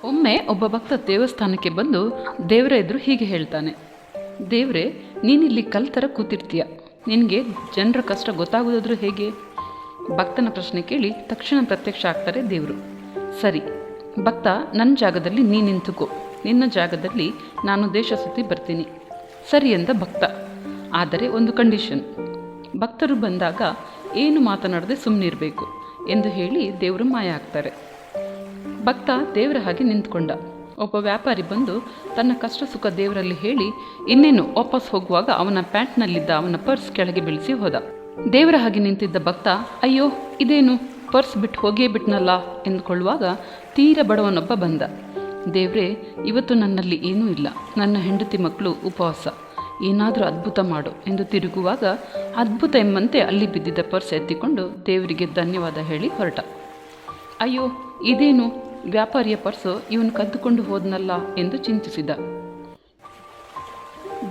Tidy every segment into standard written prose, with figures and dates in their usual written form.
ಒಮ್ಮೆ ಒಬ್ಬ ಭಕ್ತ ದೇವಸ್ಥಾನಕ್ಕೆ ಬಂದು ದೇವರ ಎದುರು ಹೀಗೆ ಹೇಳ್ತಾನೆ, ದೇವರೇ, ನೀನಿಲ್ಲಿ ಕಲ್ತರ ಕೂತಿರ್ತೀಯ, ನಿನಗೆ ಜನರ ಕಷ್ಟ ಗೊತ್ತಾಗೋದಾದ್ರೂ ಹೇಗೆ? ಭಕ್ತನ ಪ್ರಶ್ನೆ ಕೇಳಿ ತಕ್ಷಣ ಪ್ರತ್ಯಕ್ಷ ಆಗ್ತಾರೆ ದೇವರು. ಸರಿ ಭಕ್ತ, ನನ್ನ ಜಾಗದಲ್ಲಿ ನೀನು ನಿಂತುಕೋ, ನಿನ್ನ ಜಾಗದಲ್ಲಿ ನಾನು ದೇಶ ಸುತ್ತಿ ಬರ್ತೀನಿ. ಸರಿ ಎಂದ ಭಕ್ತ. ಆದರೆ ಒಂದು ಕಂಡೀಷನ್, ಭಕ್ತರು ಬಂದಾಗ ಏನು ಮಾತನಾಡದೆ ಸುಮ್ಮನಿರಬೇಕು ಎಂದು ಹೇಳಿ ದೇವರು ಮಾಯ ಆಗ್ತಾರೆ. ಭಕ್ತ ದೇವರ ಹಾಗೆ ನಿಂತ್ಕೊಂಡ. ಒಬ್ಬ ವ್ಯಾಪಾರಿ ಬಂದು ತನ್ನ ಕಷ್ಟ ಸುಖ ದೇವರಲ್ಲಿ ಹೇಳಿ ಇನ್ನೇನು ವಾಪಸ್ ಹೋಗುವಾಗ ಅವನ ಪ್ಯಾಂಟ್ನಲ್ಲಿದ್ದ ಅವನ ಪರ್ಸ್ ಕೆಳಗೆ ಬೀಳಿಸಿ ಹೋದ. ದೇವರ ಹಾಗೆ ನಿಂತಿದ್ದ ಭಕ್ತ, ಅಯ್ಯೋ ಇದೇನು ಪರ್ಸ್ ಬಿಟ್ಟು ಹೋಗೇ ಬಿಟ್ನಲ್ಲ ಎಂದುಕೊಳ್ಳುವಾಗ ತೀರ ಬಡವನೊಬ್ಬ ಬಂದ. ದೇವ್ರೇ, ಇವತ್ತು ನನ್ನಲ್ಲಿ ಏನೂ ಇಲ್ಲ, ನನ್ನ ಹೆಂಡತಿ ಮಕ್ಕಳು ಉಪವಾಸ, ಏನಾದರೂ ಅದ್ಭುತ ಮಾಡು ಎಂದು ತಿರುಗುವಾಗ ಅದ್ಭುತ ಎಂಬಂತೆ ಅಲ್ಲಿ ಬಿದ್ದಿದ್ದ ಪರ್ಸ್ ಎತ್ತಿಕೊಂಡು ದೇವರಿಗೆ ಧನ್ಯವಾದ ಹೇಳಿ ಹೊರಟ. ಅಯ್ಯೋ ಇದೇನು ವ್ಯಾಪಾರಿಯ ಪರ್ಸು ಇವನು ಕದ್ದುಕೊಂಡು ಹೋದ್ನಲ್ಲ ಎಂದು ಚಿಂತಿಸಿದ.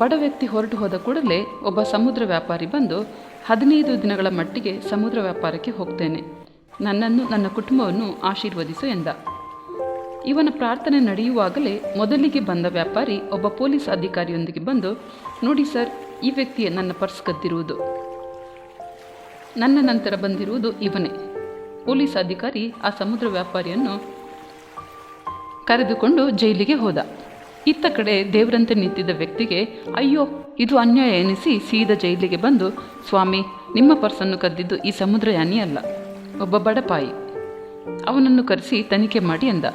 ಬಡ ವ್ಯಕ್ತಿ ಹೊರಟು ಹೋದ ಕೂಡಲೇ ಒಬ್ಬ ಸಮುದ್ರ ವ್ಯಾಪಾರಿ ಬಂದು 15 ದಿನಗಳ ಮಟ್ಟಿಗೆ ಸಮುದ್ರ ವ್ಯಾಪಾರಕ್ಕೆ ಹೋಗ್ತೇನೆ, ನನ್ನನ್ನು ನನ್ನ ಕುಟುಂಬವನ್ನು ಆಶೀರ್ವದಿಸು ಎಂದ. ಇವನ ಪ್ರಾರ್ಥನೆ ನಡೆಯುವಾಗಲೇ ಮೊದಲಿಗೆ ಬಂದ ವ್ಯಾಪಾರಿ ಒಬ್ಬ ಪೊಲೀಸ್ ಅಧಿಕಾರಿಯೊಂದಿಗೆ ಬಂದು, ನೋಡಿ ಸರ್, ಈ ವ್ಯಕ್ತಿಯೇ ನನ್ನ ಪರ್ಸ್ ಕದ್ದಿರುವುದು, ನನ್ನ ನಂತರ ಬಂದಿರುವುದು ಇವನೇ. ಪೊಲೀಸ್ ಅಧಿಕಾರಿ ಆ ಸಮುದ್ರ ವ್ಯಾಪಾರಿಯನ್ನು ಕರೆದುಕೊಂಡು ಜೈಲಿಗೆ ಹೋದ. ಇತ್ತ ಕಡೆ ದೇವರಂತೆ ನಿಂತಿದ್ದ ವ್ಯಕ್ತಿಗೆ ಅಯ್ಯೋ ಇದು ಅನ್ಯಾಯ ಎನಿಸಿ ಸೀದಾ ಜೈಲಿಗೆ ಬಂದು, ಸ್ವಾಮಿ, ನಿಮ್ಮ ಪರ್ಸನ್ನು ಕದ್ದಿದ್ದು ಈ ಸಮುದ್ರಯಾನಿ ಅಲ್ಲ, ಒಬ್ಬ ಬಡಪಾಯಿ, ಅವನನ್ನು ಕರೆಸಿ ತನಿಖೆ ಮಾಡಿ ಎಂದ.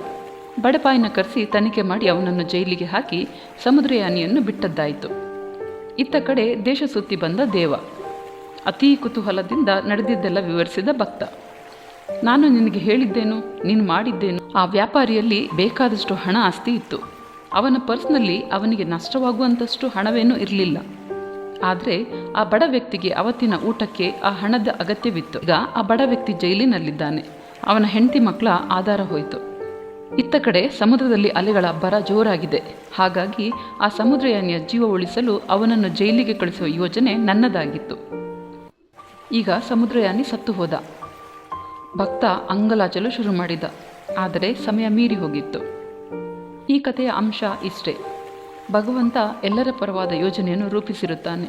ಬಡಪಾಯಿನ ಕರೆಸಿ ತನಿಖೆ ಮಾಡಿ ಅವನನ್ನು ಜೈಲಿಗೆ ಹಾಕಿ ಸಮುದ್ರಯಾನಿಯನ್ನು ಬಿಟ್ಟದ್ದಾಯಿತು. ಇತ್ತ ಕಡೆ ದೇಶ ಸುತ್ತಿ ಬಂದ ದೇವ ಅತೀ ಕುತೂಹಲದಿಂದ ನಡೆದಿದ್ದೆಲ್ಲ ವಿವರಿಸಿದ ಭಕ್ತ. ನಾನು ನಿನಗೆ ಹೇಳಿದ್ದೇನು, ನೀನು ಮಾಡಿದ್ದೇನು? ಆ ವ್ಯಾಪಾರಿಯಲ್ಲಿ ಬೇಕಾದಷ್ಟು ಹಣ ಆಸ್ತಿ ಇತ್ತು. ಅವನ ಪರ್ಸ್ನಲ್ಲಿ ಅವನಿಗೆ ನಷ್ಟವಾಗುವಂಥಷ್ಟು ಹಣವೇನೂ ಇರಲಿಲ್ಲ. ಆದರೆ ಆ ಬಡ ವ್ಯಕ್ತಿಗೆ ಅವತ್ತಿನ ಊಟಕ್ಕೆ ಆ ಹಣದ ಅಗತ್ಯವಿತ್ತು. ಈಗ ಆ ಬಡ ವ್ಯಕ್ತಿ ಜೈಲಿನಲ್ಲಿದ್ದಾನೆ, ಅವನ ಹೆಂಡತಿ ಮಕ್ಕಳ ಆಧಾರ ಹೋಯಿತು. ಇತ್ತ ಕಡೆ ಸಮುದ್ರದಲ್ಲಿ ಅಲೆಗಳ ಅಬ್ಬರ ಜೋರಾಗಿದೆ. ಹಾಗಾಗಿ ಆ ಸಮುದ್ರಯಾನಿಯ ಜೀವ ಉಳಿಸಲು ಅವನನ್ನು ಜೈಲಿಗೆ ಕಳಿಸುವ ಯೋಜನೆ ನನ್ನದಾಗಿತ್ತು. ಈಗ ಸಮುದ್ರಯಾನಿ ಸತ್ತು ಹೋದ. ಭಕ್ತ ಅಂಗಲಾಚಲು ಶುರು ಮಾಡಿದ. ಆದರೆ ಸಮಯ ಮೀರಿ ಹೋಗಿತ್ತು. ಈ ಕಥೆಯ ಅಂಶ ಇಷ್ಟೇ, ಭಗವಂತ ಎಲ್ಲರ ಪರವಾದ ಯೋಜನೆಯನ್ನು ರೂಪಿಸಿರುತ್ತಾನೆ.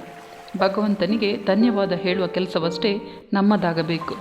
ಭಗವಂತನಿಗೆ ಧನ್ಯವಾದ ಹೇಳುವ ಕೆಲಸವಷ್ಟೇ ನಮ್ಮದಾಗಬೇಕು.